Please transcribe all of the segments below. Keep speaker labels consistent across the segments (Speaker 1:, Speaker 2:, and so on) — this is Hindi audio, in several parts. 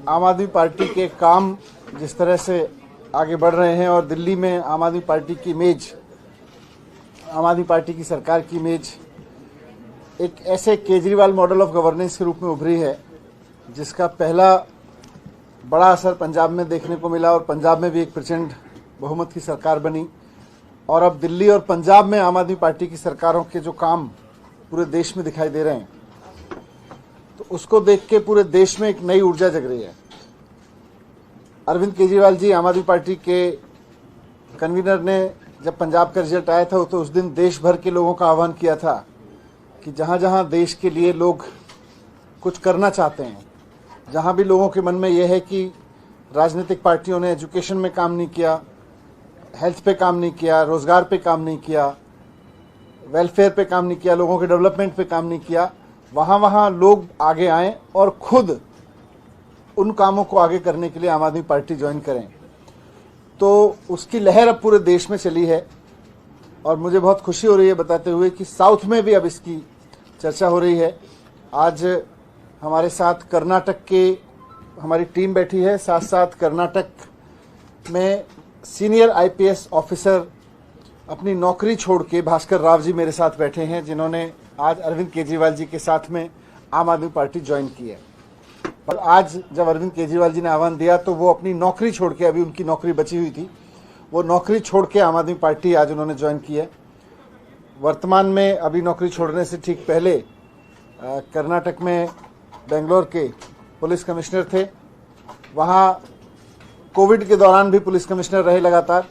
Speaker 1: आम आदमी पार्टी के काम जिस तरह से आगे बढ़ रहे हैं और दिल्ली में आम आदमी पार्टी की इमेज, आम आदमी पार्टी की सरकार की इमेज एक ऐसे केजरीवाल मॉडल ऑफ गवर्नेंस के रूप में उभरी है जिसका पहला बड़ा असर पंजाब में देखने को मिला और पंजाब में भी एक प्रचंड बहुमत की सरकार बनी। और अब दिल्ली और पंजाब में आम आदमी पार्टी की सरकारों के जो काम पूरे देश में दिखाई दे रहे हैं, तो उसको देख के पूरे देश में एक नई ऊर्जा जग रही है। अरविंद केजरीवाल जी, आम आदमी पार्टी के कन्वीनर ने जब पंजाब का रिजल्ट आया था तो उस दिन देश भर के लोगों का आह्वान किया था कि जहाँ जहाँ देश के लिए लोग कुछ करना चाहते हैं, जहाँ भी लोगों के मन में यह है कि राजनीतिक पार्टियों ने एजुकेशन में काम नहीं किया, हेल्थ पे काम नहीं किया, रोज़गार पे काम नहीं किया, वेलफेयर पे काम नहीं किया, लोगों के डेवलपमेंट पे काम नहीं किया, वहाँ वहाँ लोग आगे आएँ और खुद उन कामों को आगे करने के लिए आम आदमी पार्टी ज्वाइन करें। तो उसकी लहर अब पूरे देश में चली है और मुझे बहुत खुशी हो रही है बताते हुए कि साउथ में भी अब इसकी चर्चा हो रही है। आज हमारे साथ कर्नाटक के हमारी टीम बैठी है, साथ साथ कर्नाटक में सीनियर आईपीएस ऑफिसर अपनी नौकरी छोड़ के भास्कर राव जी मेरे साथ बैठे हैं, जिन्होंने आज अरविंद केजरीवाल जी के साथ में आम आदमी पार्टी ज्वाइन की है। और आज जब अरविंद केजरीवाल जी ने आह्वान दिया तो वो अपनी नौकरी छोड़ के, अभी उनकी नौकरी बची हुई थी, वो नौकरी छोड़ के आम आदमी पार्टी आज उन्होंने ज्वाइन की है। वर्तमान में अभी नौकरी छोड़ने से ठीक पहले कर्नाटक में बेंगलोर के पुलिस कमिश्नर थे, वहाँ कोविड के दौरान भी पुलिस कमिश्नर रहे लगातार।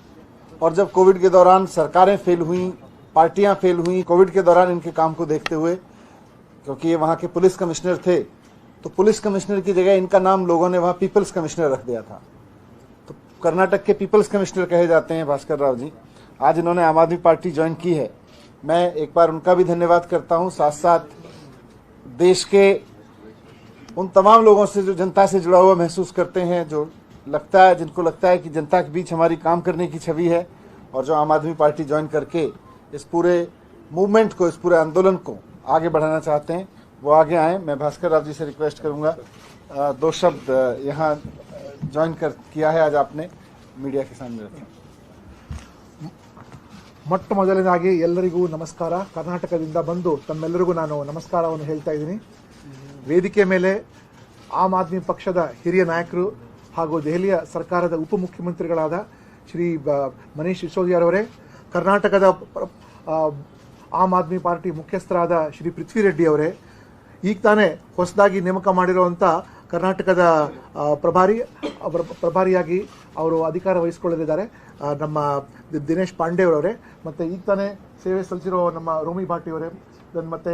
Speaker 1: और जब कोविड के दौरान सरकारें फेल हुई, पार्टियां फेल हुई, कोविड के दौरान इनके काम को देखते हुए, क्योंकि ये वहाँ के पुलिस कमिश्नर थे, तो पुलिस कमिश्नर की जगह इनका नाम लोगों ने वहाँ पीपल्स कमिश्नर रख दिया था। तो कर्नाटक के पीपल्स कमिश्नर कहे जाते हैं भास्कर राव जी। आज इन्होंने आम आदमी पार्टी ज्वाइन की है, मैं एक बार उनका भी धन्यवाद करता हूँ। साथ साथ देश के उन तमाम लोगों से जो जनता से जुड़ा हुआ महसूस करते हैं, जो लगता है, जिनको लगता है कि जनता के बीच हमारी काम करने की छवि है, और जो आम आदमी पार्टी ज्वाइन करके इस पूरे मूवमेंट को, इस पूरे आंदोलन को आगे बढ़ाना चाहते हैं, वो आगे आएँ। मैं भास्कर राव जी से रिक्वेस्ट करूँगा, दो शब्द यहाँ ज्वाइन किया है आज आपने, मीडिया के सामने रखें।
Speaker 2: ಮೊಟ್ಟ ಮೊದಲನೇದಾಗಿ ಎಲ್ಲರಿಗೂ ನಮಸ್ಕಾರ. ಕರ್ನಾಟಕದಿಂದ ಬಂದು ತಮ್ಮೆಲ್ಲರಿಗೂ ನಾನು ನಮಸ್ಕಾರವನ್ನು ಹೇಳ್ತಾ ಇದ್ದೀನಿ. ವೇದಿಕೆ ಮೇಲೆ ಆಮ್ ಆದ್ಮಿ ಪಕ್ಷದ ಹಿರಿಯ ನಾಯಕರು ಹಾಗೂ ದೆಹಲಿಯ ಸರ್ಕಾರದ ಉಪಮುಖ್ಯಮಂತ್ರಿಗಳಾದ ಶ್ರೀ ಮನೀಶ್ ಸಿಸೋದಿಯಾರವರೇ, ಕರ್ನಾಟಕದ ಆಮ್ ಆದ್ಮಿ ಪಾರ್ಟಿ ಮುಖ್ಯಸ್ಥರಾದ ಶ್ರೀ ಪೃಥ್ವಿ ರೆಡ್ಡಿ ಅವರೇ, ಈಗ ತಾನೇ ಹೊಸದಾಗಿ ನೇಮಕ ಮಾಡಿರುವಂಥ ಕರ್ನಾಟಕದ ಪ್ರಭಾರಿಯಾಗಿ ಅವರು ಅಧಿಕಾರ ವಹಿಸಿಕೊಳ್ಳಲಿದ್ದಾರೆ ನಮ್ಮ ದಿನೇಶ್ ಪಾಂಡೆ ಅವರವರೇ, ಮತ್ತು ಈಗ ತಾನೇ ಸೇವೆ ಸಲ್ಲಿಸಿರೋ ನಮ್ಮ ರೋಮಿ ಭಾಟಿ ಅವರೇ, ಮತ್ತು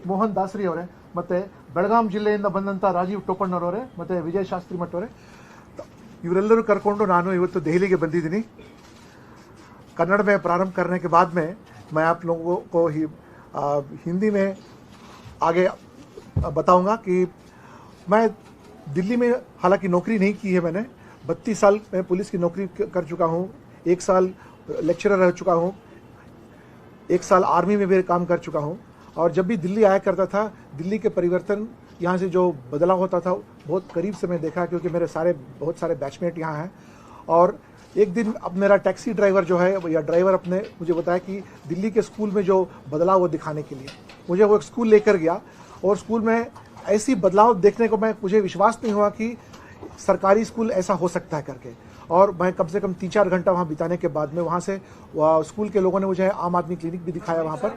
Speaker 2: ಮೋಹನ್ ದಾಸರಿ ಅವರೇ, ಮತ್ತು ಬೆಳಗಾಂ ಜಿಲ್ಲೆಯಿಂದ ಬಂದಂಥ ರಾಜೀವ್ ಟೋಪಣ್ಣವರವರೇ, ಮತ್ತು ವಿಜಯ್ ಶಾಸ್ತ್ರಿ ಮಠ್ ಅವರೇ, ಇವರೆಲ್ಲರೂ ಕರ್ಕೊಂಡು ನಾನು ಇವತ್ತು ದೆಹಲಿಗೆ ಬಂದಿದ್ದೀನಿ। कन्नड़ में प्रारंभ करने के बाद में मैं आप लोगों को हिंदी में आगे बताऊंगा कि मैं दिल्ली में हालांकि नौकरी नहीं की है, मैंने 32 साल में पुलिस की नौकरी कर चुका हूं, 1 साल लेक्चरर रह चुका हूं, 1 साल आर्मी में भी काम कर चुका हूं। और जब भी दिल्ली आया करता था, दिल्ली के परिवर्तन, यहाँ से जो बदलाव होता था बहुत करीब से मैं देखा, क्योंकि मेरे बहुत सारे बैचमेट यहाँ हैं। और एक दिन अब मेरा टैक्सी ड्राइवर जो है या ड्राइवर अपने मुझे बताया कि दिल्ली के स्कूल में जो बदलाव वो दिखाने के लिए मुझे वो एक स्कूल लेकर गया, और स्कूल में ऐसी बदलाव देखने को मुझे विश्वास नहीं हुआ कि सरकारी स्कूल ऐसा हो सकता है करके। और मैं कम से कम 3-4 घंटा वहाँ बिताने के बाद में वहाँ से स्कूल के लोगों ने मुझे आम आदमी क्लिनिक भी दिखाया, वहाँ पर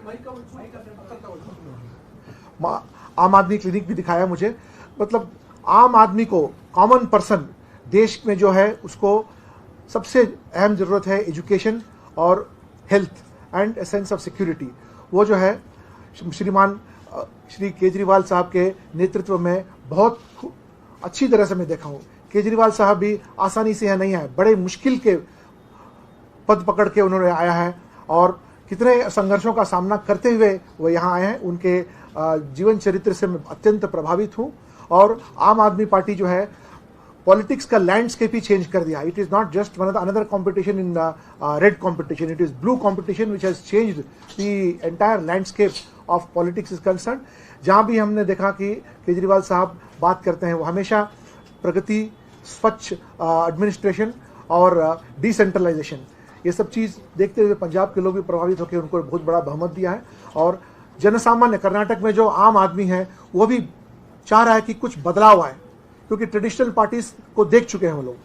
Speaker 2: आम आदमी क्लिनिक भी दिखाया मुझे। मतलब आम आदमी को, कॉमन पर्सन देश में जो है, उसको सबसे अहम ज़रूरत है एजुकेशन और health and a sense of security. वो जो है श्रीमान श्री केजरीवाल साहब के नेतृत्व में बहुत अच्छी तरह से मैं देखा हूँ। केजरीवाल साहब भी आसानी से यहाँ नहीं आए, बड़े मुश्किल के पद पकड़ के उन्होंने आया है, और कितने संघर्षों का सामना करते हुए वो यहाँ आए हैं। उनके जीवन चरित्र से मैं अत्यंत प्रभावित हूँ। और आम आदमी पार्टी जो है पॉलिटिक्स का लैंडस्केप ही चेंज कर दिया. It is not just one of the another competition in red competition. It is blue competition which has changed the entire landscape of politics is concern. जहां भी हमने देखा कि केजरीवाल साहब बात करते हैं वो हमेशा प्रगति, स्वच्छ एडमिनिस्ट्रेशन और डिसेंट्रलाइजेशन, ये सब चीज़ देखते हुए पंजाब के लोग भी प्रभावित होकर उनको बहुत बड़ा बहुमत दिया है. और जनसामान्य कर्नाटक में जो आम आदमी है वो भी चाह रहा है कि कुछ बदलाव आए, क्योंकि ट्रेडिशनल पार्टीज को देख चुके हैं वो लोग.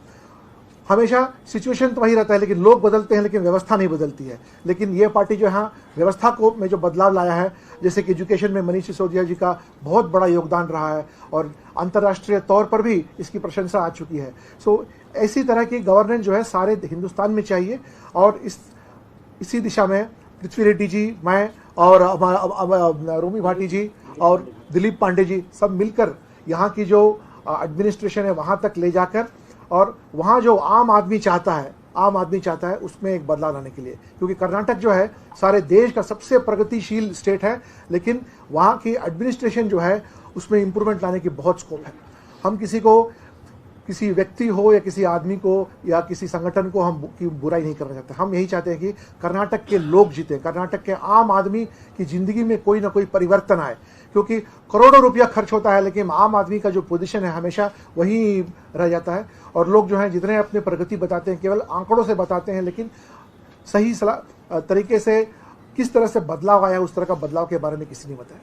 Speaker 2: हमेशा सिचुएशन तो वही रहता है, लेकिन लोग बदलते हैं लेकिन व्यवस्था नहीं बदलती है. लेकिन ये पार्टी जो है व्यवस्था को में जो बदलाव लाया है, जैसे कि एजुकेशन में मनीष सिसोदिया जी का बहुत बड़ा योगदान रहा है और अंतर्राष्ट्रीय तौर पर भी इसकी प्रशंसा आ चुकी है. सो ऐसी तरह की गवर्नेंस जो है सारे हिंदुस्तान में चाहिए. और इसी दिशा में पृथ्वी रेड्डी जी, मैं और रोमी भाटी जी और दिलीप पांडे जी सब मिलकर यहाँ की जो एडमिनिस्ट्रेशन है वहाँ तक ले जाकर, और वहाँ जो आम आदमी चाहता है उसमें एक बदलाव लाने के लिए. क्योंकि कर्नाटक जो है सारे देश का सबसे प्रगतिशील स्टेट है, लेकिन वहाँ की एडमिनिस्ट्रेशन जो है उसमें इम्प्रूवमेंट लाने की बहुत स्कोप है. हम किसी व्यक्ति हो या किसी आदमी को या किसी संगठन को हम की बुराई नहीं करना चाहते. हम यही चाहते हैं कि कर्नाटक के लोग जीते, कर्नाटक के आम आदमी की जिंदगी में कोई ना कोई परिवर्तन आए. क्योंकि करोड़ों रुपया खर्च होता है लेकिन आम आदमी का जो पोजीशन है हमेशा वही रह जाता है. और लोग जो हैं जितने अपने प्रगति बताते हैं केवल आंकड़ों से बताते हैं, लेकिन सही तरीके से किस तरह से बदलाव आया उस तरह का बदलाव के बारे में किसी ने बताया.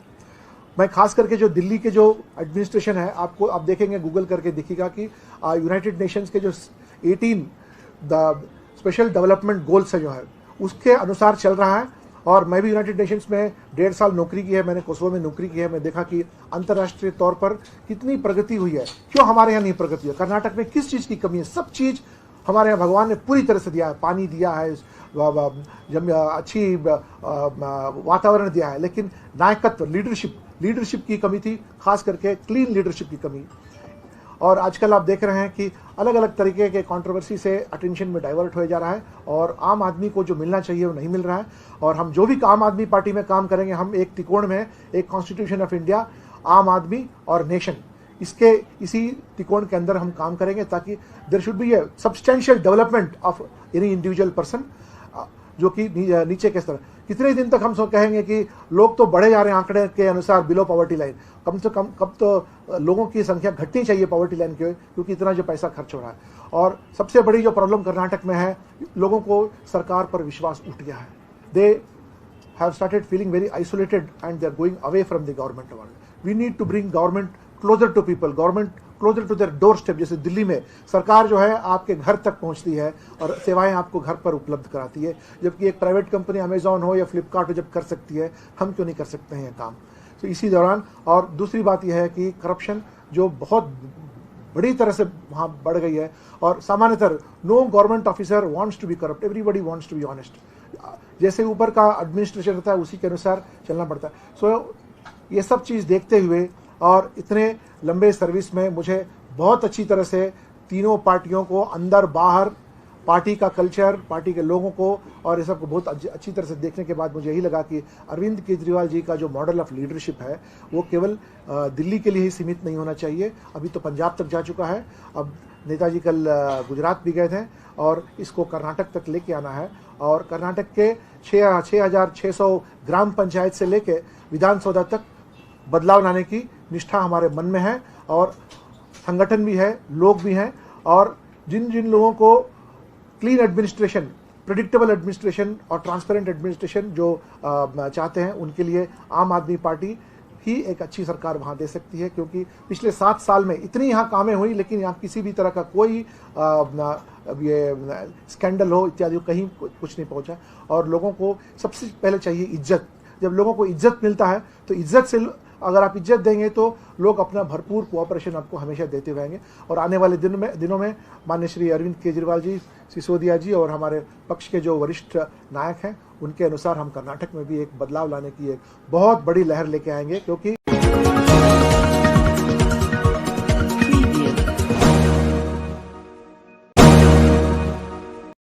Speaker 2: मैं खास करके जो दिल्ली के जो एडमिनिस्ट्रेशन है, आपको आप देखेंगे गूगल करके दिखेगा कि यूनाइटेड नेशंस के जो 18 द स्पेशल डेवलपमेंट गोल्स है जो है उसके अनुसार चल रहा है. और मैं भी यूनाइटेड नेशंस में 1.5 साल नौकरी की है, मैंने कोसोवो में नौकरी की है. मैं देखा कि अंतर्राष्ट्रीय तौर पर कितनी प्रगति हुई है. क्यों हमारे यहाँ नहीं प्रगति है? कर्नाटक में किस चीज़ की कमी है? सब चीज़ हमारे यहाँ भगवान ने पूरी तरह से दिया है. पानी दिया है, अच्छी वातावरण दिया है, लेकिन नायकत्व, लीडरशिप की कमी थी, खास करके क्लीन लीडरशिप की कमी. और आजकल आप देख रहे हैं कि अलग अलग तरीके के कंट्रोवर्सी से अटेंशन में डाइवर्ट हो जा रहा है और आम आदमी को जो मिलना चाहिए वो नहीं मिल रहा है. और हम जो भी आम आदमी पार्टी में काम करेंगे, हम एक त्रिकोण में, एक कॉन्स्टिट्यूशन ऑफ इंडिया, आम आदमी और नेशन, इसी त्रिकोण के अंदर हम काम करेंगे ताकि there should be a substantial development of any individual person, जो कि नीचे के स्तर. कितने दिन तक हम कहेंगे कि लोग तो बढ़े जा रहे हैं आंकड़े के अनुसार बिलो पॉवर्टी लाइन. कम से कम कब तो लोगों की संख्या घटनी चाहिए पॉवर्टी लाइन के, क्योंकि इतना जो पैसा खर्च हो रहा है. और सबसे बड़ी जो प्रॉब्लम कर्नाटक में है, लोगों को सरकार पर विश्वास उठ गया है. They have started feeling very isolated and they are going away from the government. We need to bring government closer to people, government closer to their doorstep. जैसे दिल्ली में सरकार जो है आपके घर तक पहुंचती है और सेवाएं आपको घर पर उपलब्ध कराती है, जबकि एक प्राइवेट कंपनी अमेजॉन हो या फ्लिपकार्ट हो जब कर सकती है, हम क्यों नहीं कर सकते हैं ये काम. तो इसी दौरान, और दूसरी बात यह है कि करप्शन जो बहुत बड़ी तरह से वहाँ बढ़ गई है. और सामान्यतः no government officer wants to be corrupt, everybody wants to be honest. जैसे ऊपर का एडमिनिस्ट्रेशन रहता है उसी के अनुसार चलना पड़ता है. सो ये सब चीज़ देखते हुए और इतने लंबे सर्विस में मुझे बहुत अच्छी तरह से तीनों पार्टियों को अंदर बाहर, पार्टी का कल्चर, पार्टी के लोगों को और ये सब को बहुत अच्छी तरह से देखने के बाद मुझे यही लगा कि अरविंद केजरीवाल जी का जो मॉडल ऑफ लीडरशिप है वो केवल दिल्ली के लिए ही सीमित नहीं होना चाहिए. अभी तो पंजाब तक जा चुका है, अब नेताजी कल गुजरात भी गए थे और इसको कर्नाटक तक लेके आना है. और कर्नाटक के 6,600 ग्राम पंचायत से लेके विधानसभा तक बदलाव लाने की निष्ठा हमारे मन में है. और संगठन भी है, लोग भी हैं, और जिन जिन लोगों को क्लीन एडमिनिस्ट्रेशन, प्रेडिक्टेबल एडमिनिस्ट्रेशन और ट्रांसपेरेंट एडमिनिस्ट्रेशन जो चाहते हैं, उनके लिए आम आदमी पार्टी ही एक अच्छी सरकार वहाँ दे सकती है. क्योंकि पिछले 7 साल में इतनी यहाँ कामें हुई, लेकिन यहाँ किसी भी तरह का कोई ये स्कैंडल हो इत्यादि कहीं कुछ नहीं पहुँचा. और लोगों को सबसे पहले चाहिए इज्जत. जब लोगों को इज्जत मिलता है तो इज्जत से, अगर आप इज्जत देंगे तो लोग अपना भरपूर कोऑपरेशन आपको हमेशा देते रहेंगे. और आने वाले दिनों में माननीय श्री अरविंद केजरीवाल जी, सिसोदिया जी और हमारे पक्ष के जो वरिष्ठ नायक हैं, उनके अनुसार हम कर्नाटक में भी एक बदलाव लाने की एक बहुत बड़ी लहर लेके आएंगे. क्योंकि